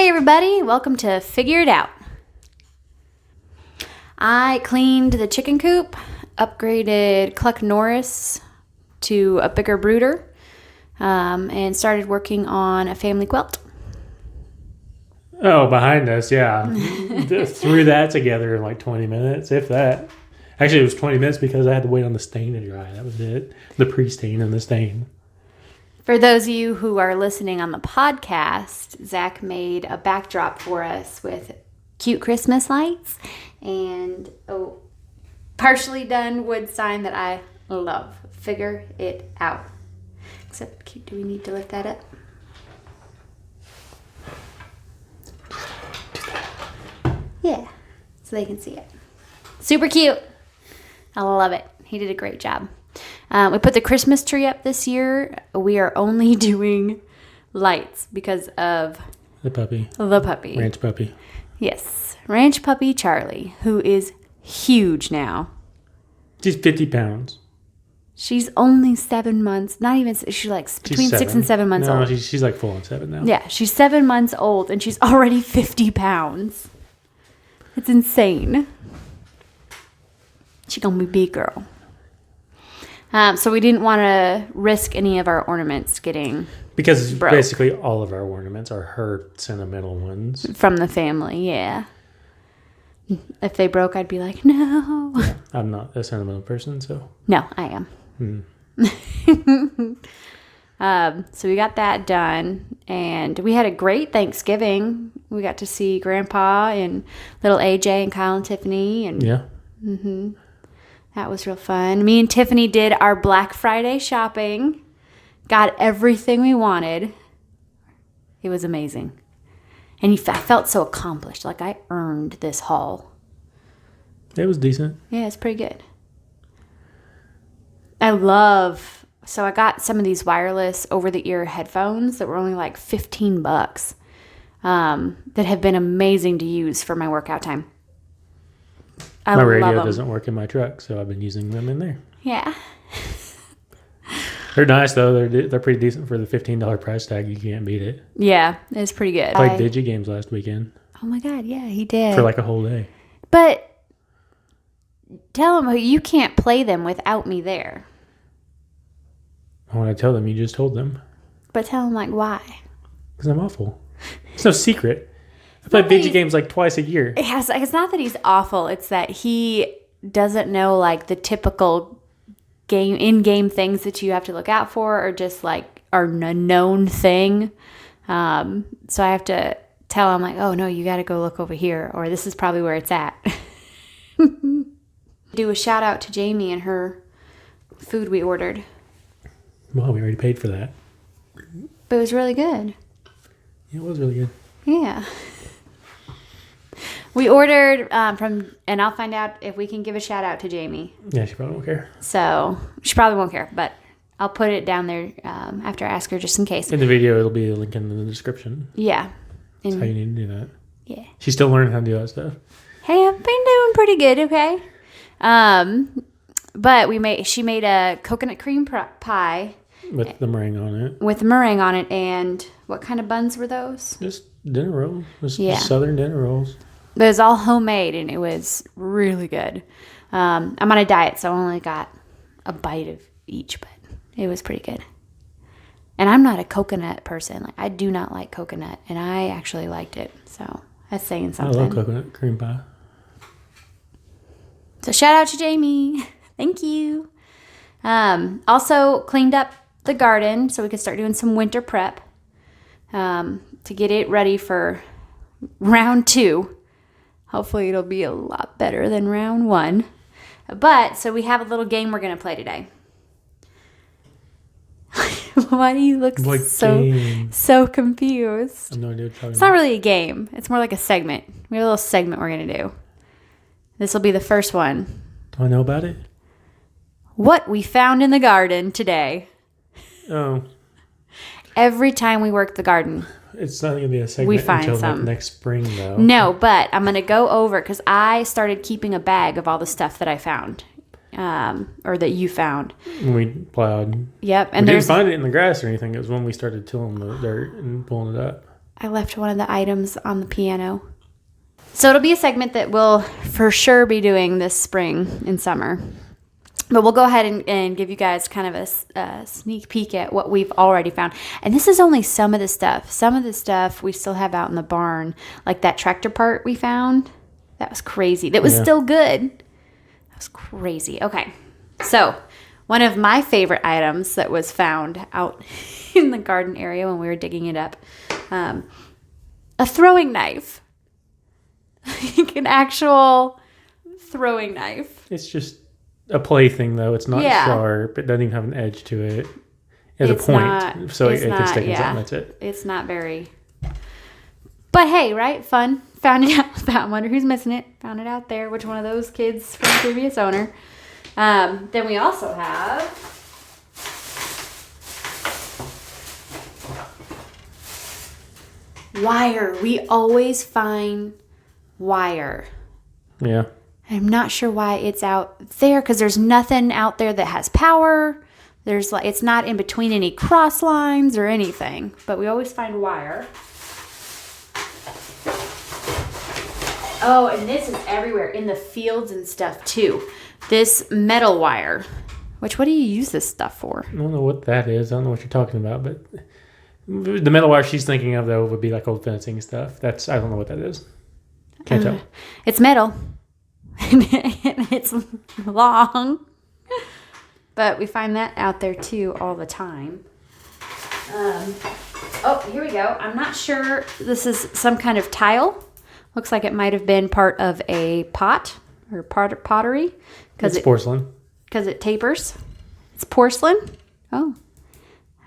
Hey everybody, welcome to Figure It Out. I cleaned the chicken coop, upgraded Cluck Norris to a bigger brooder, and started working on a family quilt. Oh, behind us, yeah. Threw that together in like 20 minutes, if that. Actually, it was 20 minutes because I had to wait on the stain to dry. That was it. The pre-stain and the stain. For those of you who are listening on the podcast, Zach made a backdrop for us with cute Christmas lights and a partially done wood sign that I love. Figure It Out. Except, do we need to lift that up? Yeah, so they can see it. Super cute. I love it. He did a great job. We put the Christmas tree up this year. We are only doing lights because of The puppy. Ranch puppy. Yes. Ranch puppy Charlie, who is huge now. She's 50 pounds. She's only 7 months. Not even, she's like between 6 and 7 months old. She's like full on 7 now. Yeah, she's 7 months old and she's already 50 pounds. It's insane. She's going to be a big girl. So we didn't want to risk any of our ornaments getting Because broke. basically all of our ornaments are her sentimental ones. From the family, yeah. If they broke, I'd be like, no. Yeah, I'm not a sentimental person, so. No, I am. So we got that done, and we had a great Thanksgiving. We got to see Grandpa and little AJ and Kyle and Tiffany, and Yeah. that was real fun. Me and Tiffany did our Black Friday shopping, got everything we wanted. It was amazing, and I felt so accomplished, like I earned this haul. It was decent. Yeah, it's pretty good. So I got some of these wireless over-the-ear headphones that were only like $15 that have been amazing to use for my workout time. I My love radio them. doesn't work in my truck, so I've been using them in there. Yeah. They're nice, though. They're pretty decent for the $15 price tag. You can't beat it. Yeah, it's pretty good. I played Digi games last weekend. Oh my God, yeah, he did. For like a whole day. But tell him you can't play them without me there. When I tell them, you just told them. But tell him, like, why? Because I'm awful. It's no secret. I play Digi games like twice a year. It's not that he's awful. It's that he doesn't know, like, the typical in-game things that you have to look out for, or just, like, are a known thing. So I have to tell him, like, oh, no, you got to go look over here, or this is probably where it's at. Do a shout out to Jamie and her food we ordered. Well, we already paid for that. But it was really good. Yeah, it was really good. Yeah. We ordered and I'll find out if we can give a shout out to Jamie. Yeah, she probably won't care. So she probably won't care, but I'll put it down there after I ask her just in case. In the video, it'll be a link in the description. Yeah. That's how you need to do that. Yeah. She's still learning how to do that stuff. Hey, I've been doing pretty good, okay? But she made a coconut cream pie. With the meringue on it. With meringue on it, and what kind of buns were those? Just dinner rolls. Just Yeah. Southern dinner rolls. But it was all homemade, and it was really good. I'm on a diet, so I only got a bite of each, but it was pretty good. And I'm not a coconut person. Like, I do not like coconut, and I actually liked it. So that's saying something. I love coconut cream pie. So shout out to Jamie. Thank you. Also cleaned up the garden so we could start doing some winter prep to get it ready for round 2. Hopefully it'll be a lot better than round 1. But, so we have a little game we're going to play today. Why do you look so confused? I have no idea what you're talking It's not really a game. It's more like a segment. We have a little segment we're going to do. This will be the first one. Do I know about it? What we found in the garden today. Oh. Every time we work the garden. It's not going to be a segment We find until some. like next spring, though. No, but I'm going to go over because I started keeping a bag of all the stuff that I found. Or that you found. When we plowed. Yep. And we didn't find it in the grass or anything. It was when we started tilling the dirt and pulling it up. I left one of the items on the piano. So it'll be a segment that we'll for sure be doing this spring and summer. But we'll go ahead and give you guys kind of a sneak peek at what we've already found. And this is only some of the stuff. Some of the stuff we still have out in the barn. Like that tractor part we found. That was crazy. That was still good. That was crazy. Okay. So one of my favorite items that was found out in the garden area when we were digging it up. A throwing knife. Like an actual throwing knife. It's just a plaything, though. It's not sharp. It doesn't even have an edge to it. It's a point, so it can stick in something. That's it. It's not very... But hey, right? Fun. Found it out. I wonder who's missing it. Found it out there. Which one of those kids from the previous owner. Then we also have... wire. We always find wire. Yeah. I'm not sure why it's out there because there's nothing out there that has power. There's like, it's not in between any cross lines or anything, but we always find wire. Oh, and this is everywhere in the fields and stuff too. This metal wire, which what do you use this stuff for? I don't know what that is. I don't know what you're talking about, but the metal wire she's thinking of though would be like old fencing stuff. I don't know what that is. Can't tell. It's metal. It's long. But we find that out there too all the time. Oh, here we go. I'm not sure. This is some kind of tile. Looks like it might have been part of a pot or pottery. It's porcelain. Because it tapers. It's porcelain? Oh.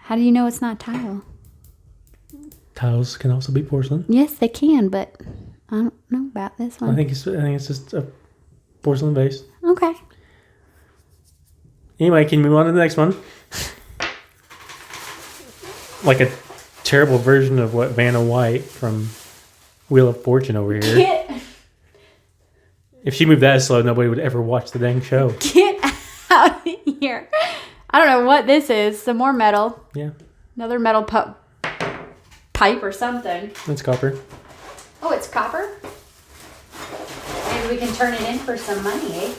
How do you know it's not tile? Tiles can also be porcelain. Yes, they can, but I don't know about this one. I think it's just a porcelain vase. Okay. Anyway, can you move on to the next one? Like a terrible version of what Vanna White from Wheel of Fortune over here. If she moved that slow, nobody would ever watch the dang show. Get out of here. I don't know what this is. Some more metal. Yeah. Another metal pipe or something. It's copper. Oh, it's copper? Maybe we can turn it in for some money, eh?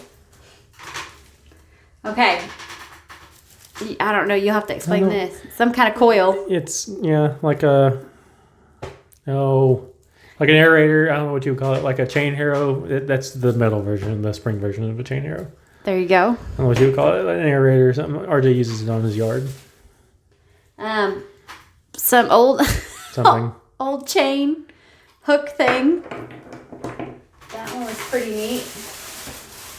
Okay. I don't know. You'll have to explain this. Some kind of coil. It's, like like an aerator. I don't know what you would call it. Like a chain harrow. That's the metal version, the spring version of a chain harrow. There you go. I don't know what you would call it. Like an aerator or something. RJ uses it on his yard. Some old... Something. Old chain hook thing. That one was pretty neat.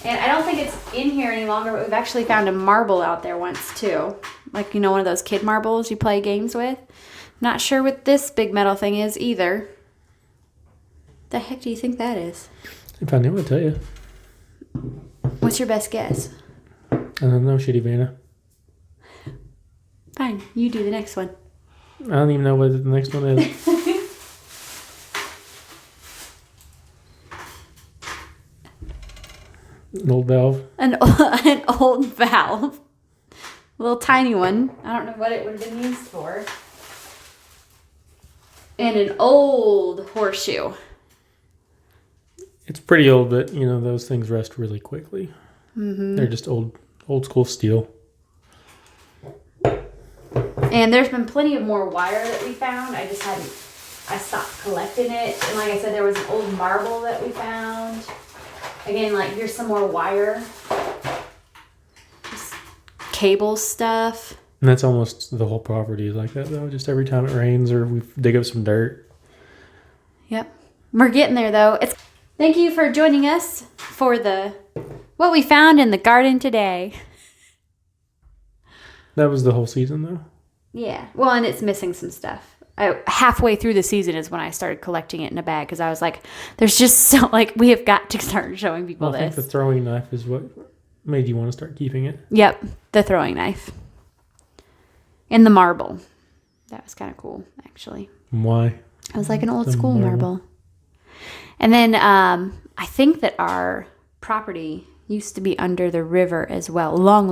And I don't think it's in here any longer, but we've actually found a marble out there once too. Like, one of those kid marbles you play games with. Not sure what this big metal thing is either. The heck do you think that is? If I knew, I'd tell you. What's your best guess? I don't know, shitty Vanna. Fine, you do the next one. I don't even know what the next one is. An old valve. An old valve. A little tiny one. I don't know what it would have been used for. And an old horseshoe. It's pretty old, but those things rust really quickly. Mm-hmm. They're just old school steel. And there's been plenty of more wire that we found. I stopped collecting it. And like I said, there was an old marble that we found. Again, here's some more wire. Just cable stuff. And that's almost the whole property is like that, though. Just every time it rains or we dig up some dirt. Yep. We're getting there, though. Thank you for joining us for what we found in the garden today. That was the whole season, though. Yeah. Well, and it's missing some stuff. Halfway through the season is when I started collecting it in a bag because I was like, there's just we have got to start showing people this. I think the throwing knife is what made you want to start keeping it. Yep. The throwing knife. And the marble. That was kind of cool, actually. Why? It was like an old school marble. And then I think that our property used to be under the river as well. Long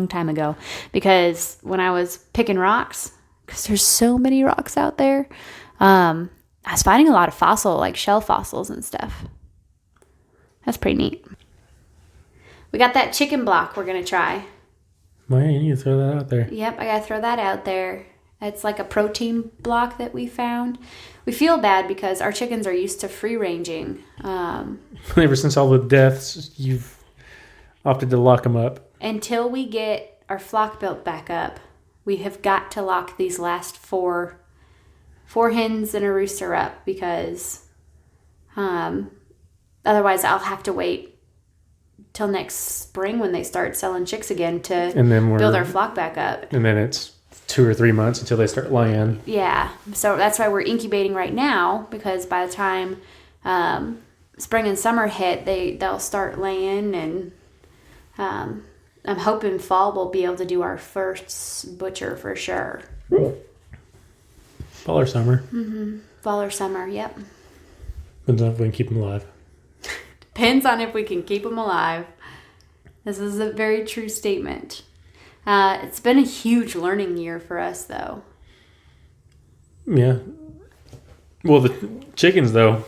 time ago. Because when I was picking rocks, because there's so many rocks out there. I was finding a lot of like shell fossils and stuff. That's pretty neat. We got that chicken block we're going to try. Well, you need to throw that out there. Yep, I got to throw that out there. It's like a protein block that we found. We feel bad because our chickens are used to free ranging. Ever since all the deaths, you've opted to lock them up. Until we get our flock built back up, we have got to lock these last four hens and a rooster up because otherwise I'll have to wait till next spring when they start selling chicks again to build our flock back up. And then it's 2 or 3 months until they start laying. Yeah. So that's why we're incubating right now, because by the time spring and summer hit, they'll start laying, and I'm hoping fall we'll be able to do our first butcher for sure. Fall or summer. Mm-hmm. Fall or summer, yep. Depends on if we can keep them alive. Depends on if we can keep them alive. This is a very true statement. It's been a huge learning year for us, though. Yeah. Well, the chickens, though,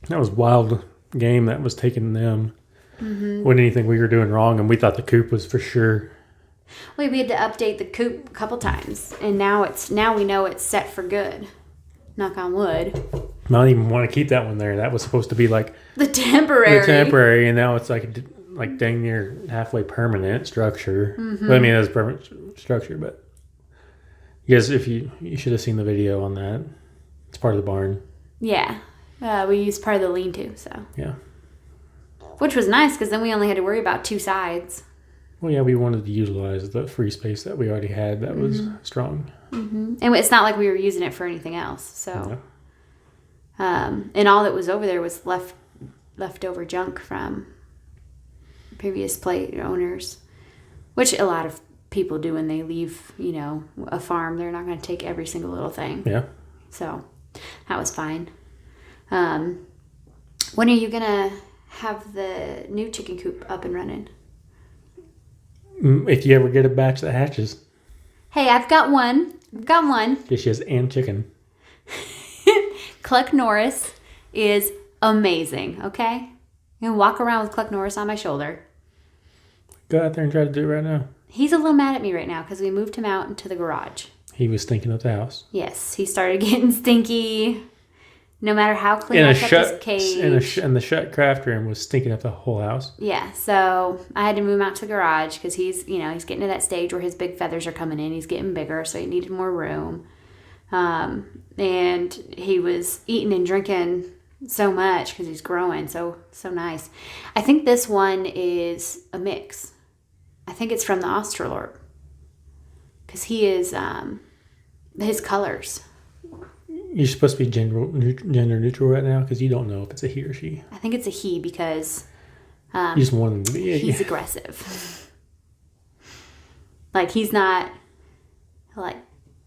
that was wild game that was taking them. Mm-hmm. Wasn't anything we were doing wrong, and we thought the coop was for sure. Well, we had to update the coop a couple times, and now we know it's set for good. Knock on wood. I don't even want to keep that one there. That was supposed to be like the temporary, and now it's like dang near halfway permanent structure. Mm-hmm. Well, I mean, it's permanent structure, but you guys, if you should have seen the video on that. It's part of the barn. Yeah, we used part of the lean-to, so yeah, which was nice because then we only had to worry about 2 sides. Well, yeah, we wanted to utilize the free space that we already had that was strong. Mm-hmm. And it's not like we were using it for anything else. So, and all that was over there was leftover junk from previous plate owners, which a lot of people do when they leave, a farm. They're not going to take every single little thing. Yeah. So that was fine. When are you going to have the new chicken coop up and running? If you ever get a batch that hatches. Hey, I've got one. Dishes and chicken. Cluck Norris is amazing, okay? You can walk around with Cluck Norris on my shoulder. Go out there and try to do it right now. He's a little mad at me right now because we moved him out into the garage. He was stinking up the house. Yes, he started getting stinky. No matter how clean I kept his cage. And the shut craft room was stinking up the whole house. Yeah, so I had to move him out to the garage because he's getting to that stage where his big feathers are coming in. He's getting bigger, so he needed more room. And he was eating and drinking so much because he's growing so nice. I think this one is a mix. I think it's from the Australorp because he is his colors. You're supposed to be gender neutral right now because you don't know if it's a he or she. I think it's a he because you just want him to be. He's aggressive. Like he's not like,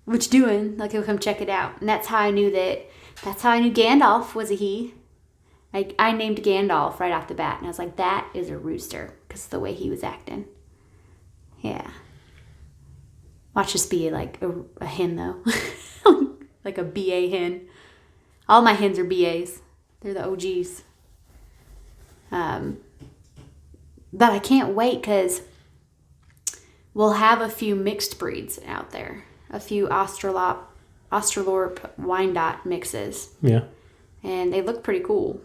what you doing? Like he'll come check it out, and that's how I knew Gandalf was a he. I named Gandalf right off the bat, and I was like, that is a rooster because of the way he was acting. Yeah. Watch this be like a hen though. Like a BA hen. All my hens are BAs. They're the OGs. But I can't wait because we'll have a few mixed breeds out there. A few Australorp Wyandotte mixes. Yeah. And they look pretty cool.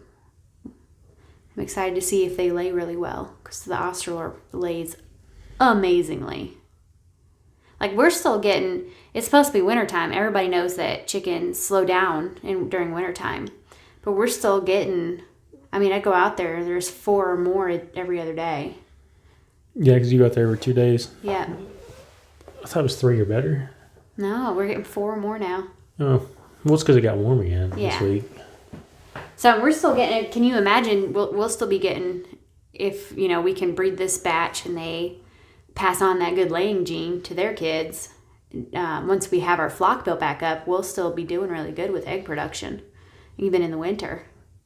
I'm excited to see if they lay really well because the Australorp lays amazingly. Like we're still getting, it's supposed to be wintertime. Everybody knows that chickens slow down during wintertime. But we're still getting, I go out there, there's 4 or more every other day. Yeah, because you go out there every 2 days. Yeah. I thought it was 3 or better. No, we're getting 4 or more now. Oh, well, it's because it got warm again this week. So we're still getting, can you imagine, we'll still be getting, if, we can breed this batch and they pass on that good laying gene to their kids. Once we have our flock built back up, we'll still be doing really good with egg production, even in the winter.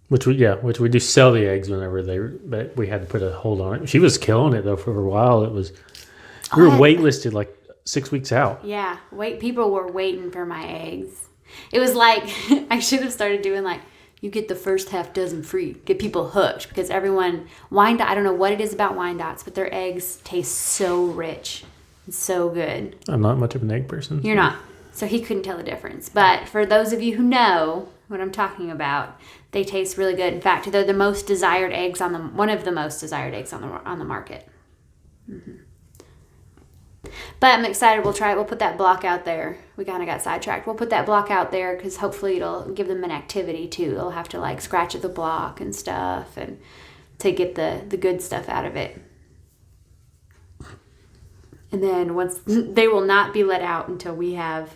Which we do sell the eggs whenever but we had to put a hold on it. She was killing it though for a while. We were waitlisted like 6 weeks out. Yeah, people were waiting for my eggs. It was like, I should have started doing like, you get the first half dozen free. Get people hooked because everyone, I don't know what it is about Wyandottes, but their eggs taste so rich and so good. I'm not much of an egg person. You're not. So he couldn't tell the difference. But for those of you who know what I'm talking about, they taste really good. In fact, they're the most desired eggs one of the most desired eggs on the market. Mm-hmm. But I'm excited. We'll try it. We'll put that block out there. We kind of got sidetracked. We'll put that block out there because hopefully it'll give them an activity too. They'll have to like scratch at the block and stuff and to get the good stuff out of it. And then once they will not be let out until we have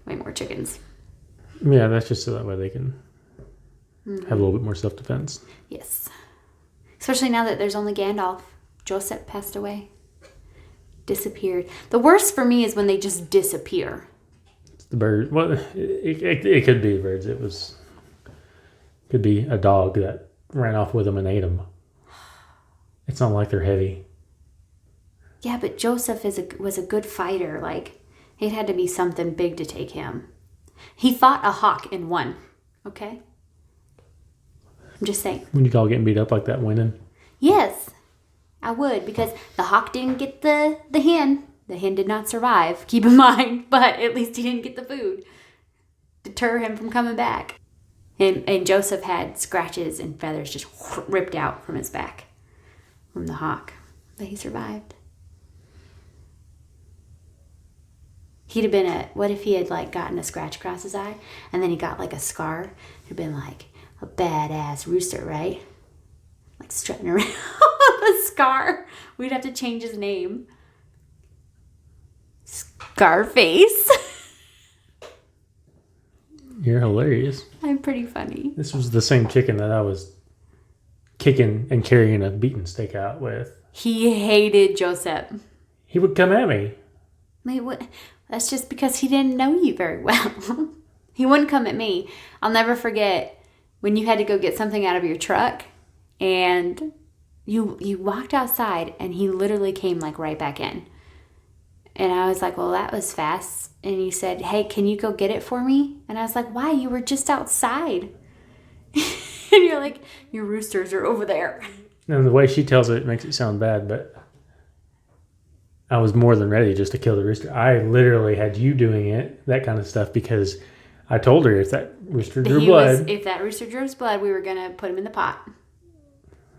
way more chickens. Yeah, that's just so that way they can have a little bit more self-defense. Yes. Especially now that there's only Gandalf. Joseph passed away. Disappeared. The worst for me is when they just disappear. It's the bird. Well, it could be birds. Could be a dog that ran off with them and ate them. It's not like they're heavy. Yeah, but Joseph was a good fighter. Like, it had to be something big to take him. He fought a hawk and won. Okay? I'm just saying. When you all getting beat up like that, winning? Yes. I would, because the hawk didn't get the hen. The hen did not survive, keep in mind, but at least he didn't get the food. Deter him from coming back. And Joseph had scratches and feathers just ripped out from his back from the hawk. But he survived. He'd have been what if he had like gotten a scratch across his eye and then he got like a scar? It'd have been like a badass rooster, right? Like strutting around with a scar. We'd have to change his name. Scarface. You're hilarious. I'm pretty funny. This was the same chicken that I was kicking and carrying a beaten steak out with. He hated Joseph. He would come at me. Wait, what? That's just because he didn't know you very well. He wouldn't come at me. I'll never forget when you had to go get something out of your truck and you walked outside and he literally came like right back in. And I was like, well, that was fast. And he said, hey, can you go get it for me? And I was like, why? You were just outside. And you're like, your roosters are over there. And the way she tells it makes it sound bad, but I was more than ready just to kill the rooster. I literally had you doing it, that kind of stuff, because I told her if that rooster drew blood. If that rooster drew blood, we were going to put him in the pot.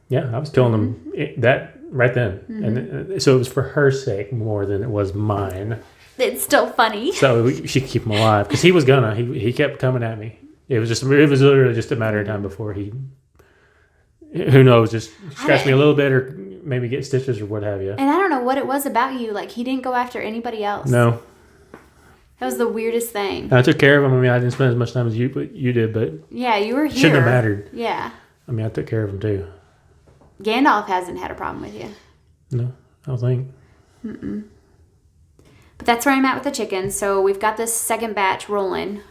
Yeah, I was telling him that right then. Mm-hmm. And so it was for her sake more than it was mine. It's still funny. So she could keep him alive because he was gonna. He kept coming at me. It was literally just a matter of time before he, who knows, just scratch me a little bit or maybe get stitches or what have you. And I don't know what it was about you. Like, he didn't go after anybody else. No. That was the weirdest thing. I took care of him. I mean, I didn't spend as much time as you did, but yeah, you were here. Shouldn't have mattered. Yeah. I mean, I took care of him too. Gandalf hasn't had a problem with you. No, I don't think. Mm-mm. But that's where I'm at with the chickens. So we've got this second batch rolling.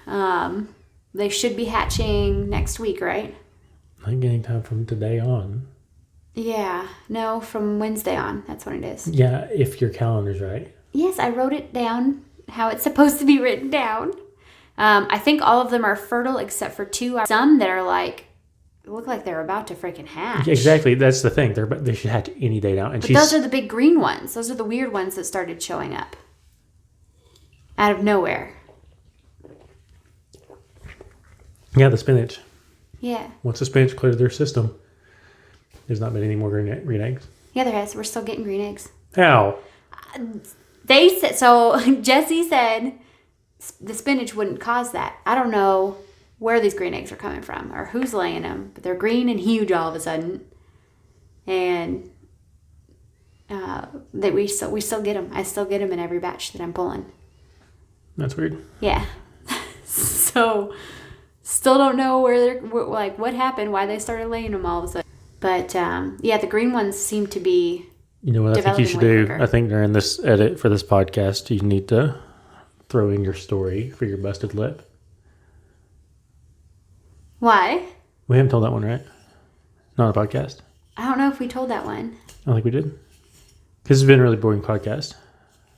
They should be hatching next week, right? I think anytime from today on. Yeah. No, from Wednesday on. That's when it is. Yeah, if your calendar's right. Yes, I wrote it down how it's supposed to be written down. I think all of them are fertile except for two. Some that are like, look like they're about to freaking hatch. Exactly. That's the thing. They should hatch any day now. And but those are the big green ones. Those are the weird ones that started showing up. Out of nowhere. Yeah, the spinach. Yeah. Once the spinach cleared their system, there's not been any more green eggs. Yeah, there has. We're still getting green eggs. How? They said, so Jesse said the spinach wouldn't cause that. I don't know where these green eggs are coming from or who's laying them, but they're green and huge all of a sudden. And we still get them. I still get them in every batch that I'm pulling. That's weird. Yeah. So still don't know what happened, why they started laying them all of a sudden. But yeah, the green ones seem to be. You know what I think you should do? Quicker. I think during this edit for this podcast, you need to throw in your story for your busted lip. Why? We haven't told that one, right? Not a podcast. I don't know if we told that one. I don't think we did. Because it's been a really boring podcast.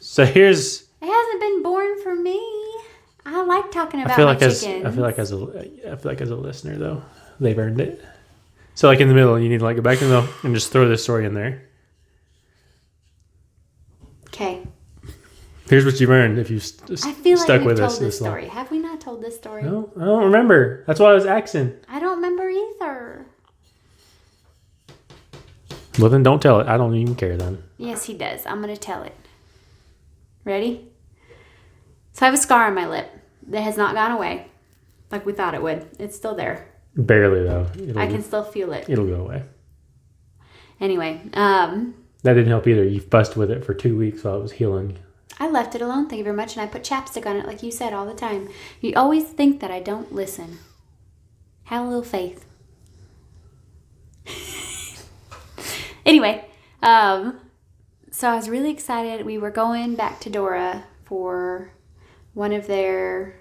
So here's. It hasn't been born for me. I like talking about chickens. I feel like as a listener though, they've earned it. So like in the middle, you need to like go back in the middle and just throw this story in there. Okay. Here's what you've earned if you I feel stuck like with we've us told this this long. story. Have we not told this story? No, I don't remember. That's why I was asking. I don't remember either. Well, then don't tell it. I don't even care then. Yes, he does. I'm going to tell it. Ready? So I have a scar on my lip that has not gone away like we thought it would. It's still there. Barely, though. I can still feel it. It'll go away. Anyway. That didn't help either. You fussed with it for 2 weeks while it was healing. I left it alone, thank you very much, and I put chapstick on it like you said all the time. You always think that I don't listen. Have a little faith. Anyway, so I was really excited. We were going back to Dora for one of their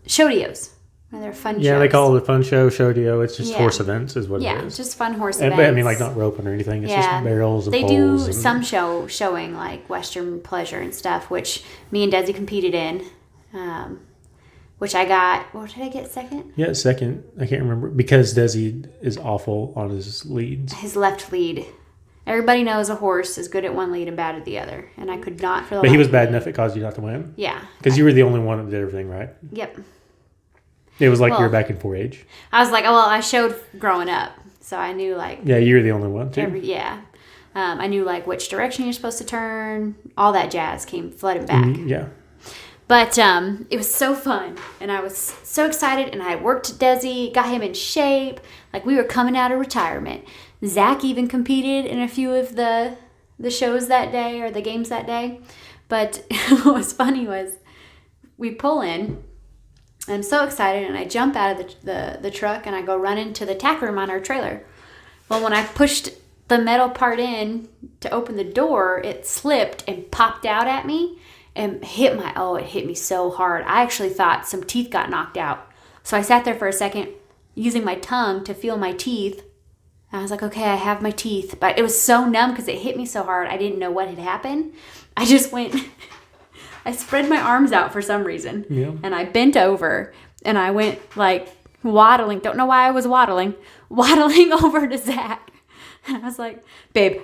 show-deos. One of their fun shows. Yeah, they call it a fun show, show-deo. It's just horse events is what it is. Yeah, just fun horse events. I mean, like not roping or anything. It's just barrels and poles. They do some showing like Western pleasure and stuff, which me and Desi competed in. Which I got, what did I get, second? Yeah, second. I can't remember. Because Desi is awful on his leads. His left lead. Everybody knows a horse is good at one lead and bad at the other. And I could not for the But he was bad enough it caused you not to win? Yeah. Because you were the only one that did everything right. Yep. It was like you were back in 4-H. I was like, oh, well, I showed growing up. So I knew like... Yeah, you were the only one too. I knew like which direction you're supposed to turn. All that jazz came flooding back. Yeah. But it was so fun, and I was so excited, and I worked Desi, got him in shape, like we were coming out of retirement. Zach even competed in a few of the shows that day, or the games that day. But what was funny was we pull in, and I'm so excited, and I jump out of the truck, and I go run into the tack room on our trailer. Well, when I pushed the metal part in to open the door, it slipped and popped out at me. And it hit me so hard. I actually thought some teeth got knocked out. So I sat there for a second using my tongue to feel my teeth. And I was like, okay, I have my teeth. But it was so numb because it hit me so hard. I didn't know what had happened. I just went, I spread my arms out for some reason. Yeah. And I bent over and I went like waddling. Don't know why I was waddling over to Zach. And I was like, babe.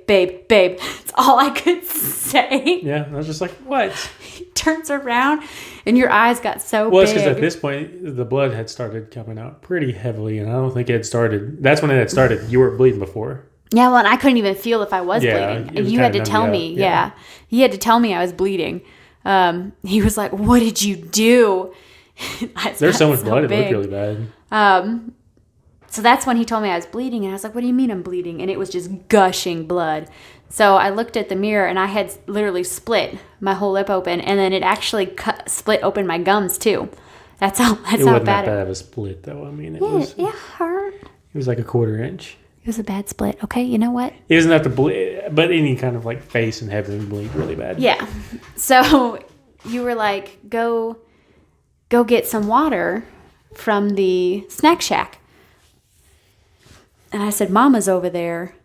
That's all I could say. Yeah, I was just like, what? He turns around and your eyes got so Well, big. it's because at this point, the blood had started coming out pretty heavily, and I don't think it had started. That's when it had started. You were bleeding before. Yeah, well, and I couldn't even feel if I was bleeding. And you had to tell me. Yeah. He had to tell me I was bleeding. He was like, what did you do? There's so much blood, it looked really bad. So that's when he told me I was bleeding, and I was like, what do you mean I'm bleeding? And it was just gushing blood. So I looked at the mirror, and I had literally split my whole lip open, and then it actually split open my gums, too. That's how bad it wasn't that bad of a split, though. I mean, it hurt. It was like a 1/4 inch. It was a bad split. Okay, you know what? It doesn't have to bleed, but any kind of like face and head would bleed really bad. Yeah. So you were like, go get some water from the snack shack. And I said, Mama's over there.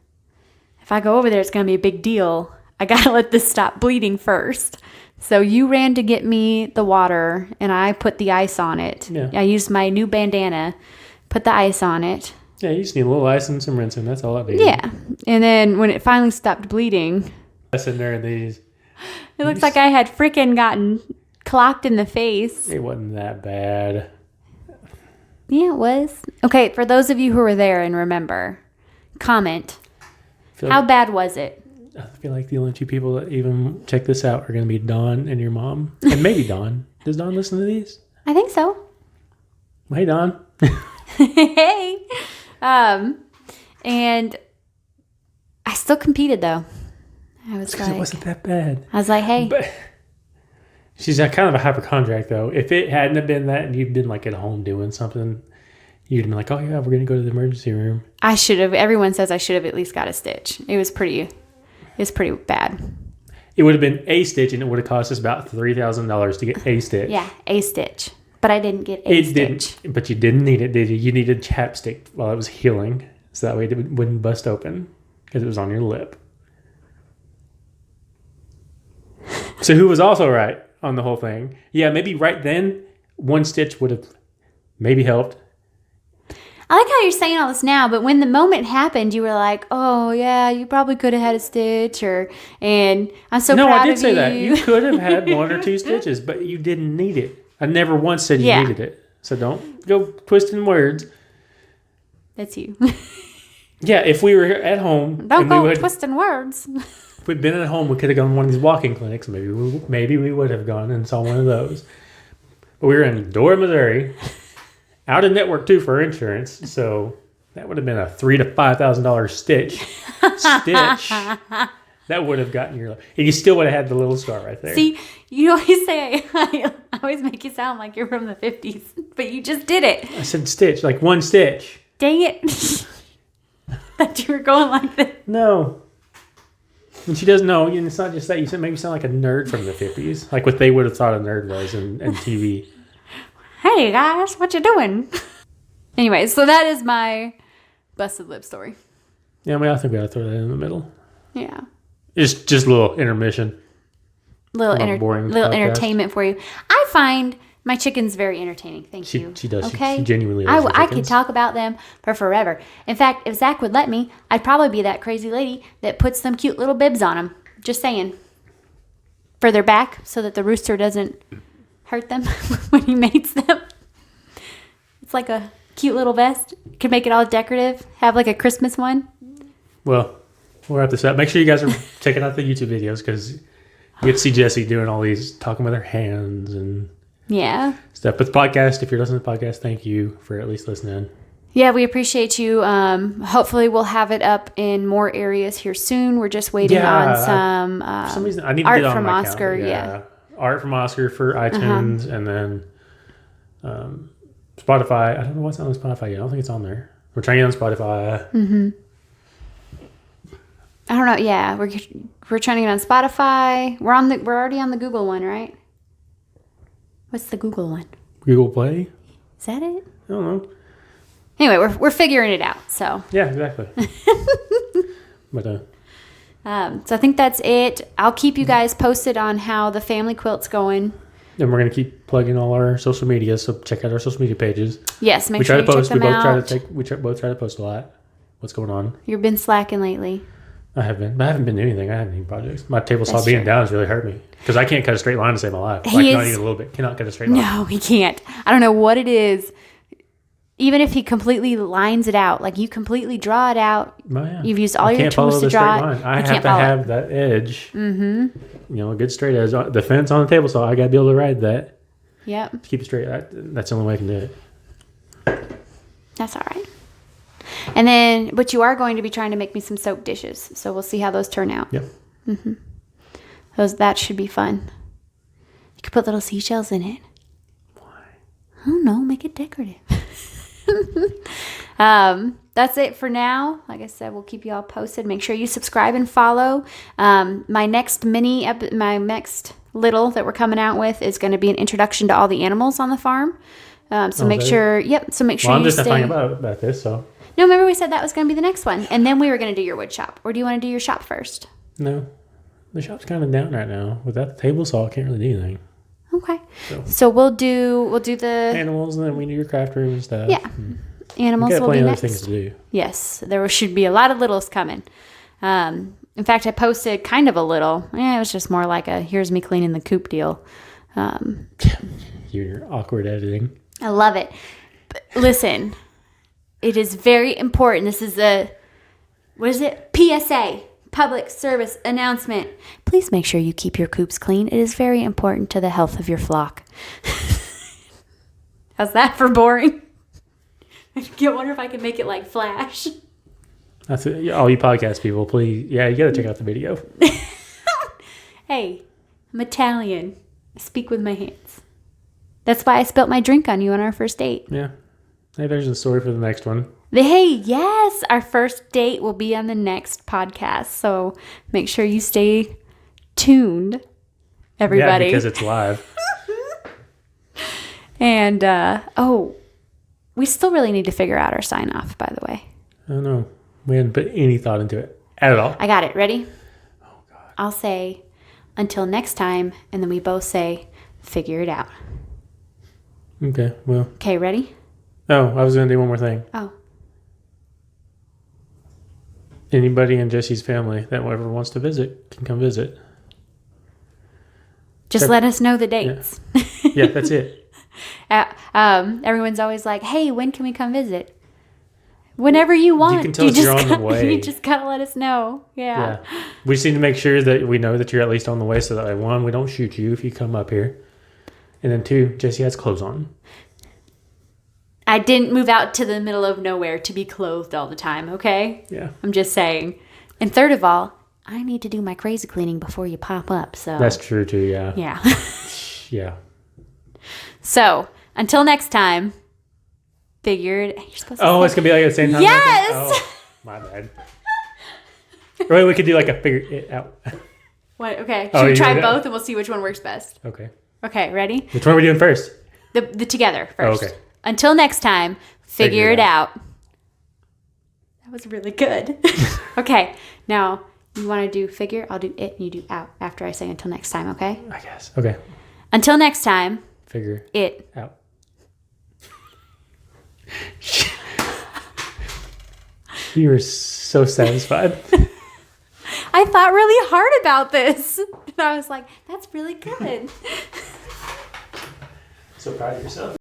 If I go over there, it's going to be a big deal. I got to let this stop bleeding first. So you ran to get me the water, and I put the ice on it. Yeah. I used my new bandana, put the ice on it. Yeah, you just need a little ice and some rinsing. That's all I need. Yeah. And then when it finally stopped bleeding, I sitting there in these. It looks like I had freaking gotten clocked in the face. It wasn't that bad. Yeah, it was. Okay, for those of you who were there and remember, comment. How bad was it? I feel like the only two people that even check this out are going to be Dawn and your mom. And maybe Dawn. Does Dawn listen to these? I think so. Hey, Dawn. Hey. And I still competed, though. I was like, it wasn't that bad. I was like, hey. But she's kind of a hypochondriac, though. If it hadn't have been that and you'd been like at home doing something, you'd been like, oh, yeah, we're going to go to the emergency room. I should have. Everyone says I should have at least got a stitch. It was pretty bad. It would have been a stitch, and it would have cost us about $3,000 to get a stitch. Yeah, a stitch. But I didn't get a stitch. But you didn't need it, did you? You needed chapstick while it was healing, so that way it wouldn't bust open because it was on your lip. So who was also right on the whole thing? Yeah, maybe right then, one stitch would have maybe helped. I like how you're saying all this now, but when the moment happened, you were like, "Oh yeah, you probably could have had a stitch," and I'm so proud of you. No, I did say that. You could have had 1 or 2 stitches, but you didn't need it. I never once said you needed it. So don't go twisting words. That's you. Yeah, if we were at home, Don't go twisting words. If we'd been at home, we could have gone to one of these walk-in clinics. Maybe we would have gone and saw one of those. But we were in Dora, Missouri. Out of network too for insurance, so that would have been a $3,000 to $5,000 stitch. That would have gotten your, and you still would have had the little scar right there. See, you always say I always make you sound like you're from the 50s, but you just did it. I said stitch, like one stitch. Dang it! Thought you were going like that. No, and she doesn't know. And it's not just that. You said make me sound like a nerd from the 50s, like what they would have thought a nerd was in TV. Hey guys, what you doing? Anyway, so that is my busted lip story. Yeah, I think we ought to throw that in the middle. Yeah. It's just a little intermission. Little entertainment for you. I find my chickens very entertaining. Thank you. She does. Okay? She genuinely loves her I chickens. could talk about them for forever. In fact, if Zach would let me, I'd probably be that crazy lady that puts them cute little bibs on them. Just saying. For their back so that the rooster doesn't hurt them when he mates them. It's like a cute little vest. Could make it all decorative. Have like a Christmas one. Well, we'll wrap this up. Make sure you guys are checking out the YouTube videos because you get to see Jessie doing all these, talking with her hands and stuff. But the podcast, if you're listening to the podcast, thank you for at least listening. Yeah, we appreciate you. Hopefully we'll have it up in more areas here soon. We're just waiting on some, for some reason, I need to art get on from my Oscar. Yeah. Art from Oscar for iTunes, and then Spotify. I don't know what's on Spotify yet. I don't think it's on there. We're trying to get on Spotify. Mm-hmm. I don't know. Yeah, we're trying to get on Spotify. We're already on the Google one, right? What's the Google one? Google Play. Is that it? I don't know. Anyway, we're figuring it out. So yeah, exactly. But so I think that's it. I'll keep you guys posted on how the family quilt's going. And we're going to keep plugging all our social media, so check out our social media pages. Yes, make sure you check them out. We both try to post a lot. What's going on? You've been slacking lately. I have been. But I haven't been doing anything. I haven't any projects. My table saw being down has really hurt me because I can't cut a straight line to save my life. Not even a little bit. Cannot cut a straight line. No, he can't. I don't know what it is. Even if he completely lines it out, like you completely draw it out, you've used all your tools to draw it. I have to have that edge. Mm-hmm. A good straight edge. The fence on the table saw, I got to be able to ride that. Yep. To keep it straight. That's the only way I can do it. That's all right. And then, but you are going to be trying to make me some soap dishes, so we'll see how those turn out. Yep. Mm-hmm. That should be fun. You could put little seashells in it. Why? I don't know. Make it decorative. That's it for now. Like I said, we'll keep you all posted. Make sure you subscribe and follow. My next little that we're coming out with is going to be an introduction to all the animals on the farm. So make sure you I'm just not talking about this. So no, remember we said that was going to be the next one, and then we were going to do your wood shop. Or do you want to do your shop first? No, the shop's kind of down right now. Without the table saw, I can't really do anything. Okay. So we'll do the animals, and then we do your craft room and stuff. Yeah. Animals will be next. Things to do. Yes, there should be a lot of littles coming. In fact, I posted kind of a little. Yeah, it was just more like a here's me cleaning the coop deal. Your awkward editing. I love it. But listen, it is very important. This is what is it? PSA. Public service announcement. Please make sure you keep your coops clean. It is very important to the health of your flock. How's that for boring? I wonder if I can make it like Flash. That's it. All you podcast people, please. Yeah, you got to check out the video. Hey, I'm Italian. I speak with my hands. That's why I spilt my drink on you on our first date. Yeah. Hey, there's a story for the next one. Hey, yes, our first date will be on the next podcast. So make sure you stay tuned, everybody. Yeah, because it's live. And, we still really need to figure out our sign off, by the way. I don't know. We hadn't put any thought into it at all. I got it. Ready? Oh, God. I'll say, until next time, and then we both say, figure it out. Okay, well. Okay, ready? Oh, I was going to do one more thing. Oh. Anybody in Jesse's family that ever wants to visit can come visit. Just let us know the dates. Yeah, that's it. Everyone's always like, hey, when can we come visit? Whenever you want. You can tell us you're on the way. You just gotta let us know. Yeah. We just need to make sure that we know that you're at least on the way so that, like, 1, we don't shoot you if you come up here. And then 2, Jesse has clothes on. I didn't move out to the middle of nowhere to be clothed all the time, okay? Yeah. I'm just saying. And third of all, I need to do my crazy cleaning before you pop up. So that's true too, yeah. Yeah. Yeah. So, until next time, figure it. You're supposed to it's going to be like at the same time? Yes! Oh, my bad. Or we could do like a figure it out. What? Okay. Should we you try know that? both and we'll see which one works best? Okay. Okay, ready? Which one are we doing first? The together first. Oh, okay. Until next time, figure it out. That was really good. Okay, now you want to do figure, I'll do it, and you do out after I say until next time, okay? I guess. Okay. Until next time, Figure it out. You were so satisfied. I thought really hard about this. And I was like, that's really good. So proud of yourself.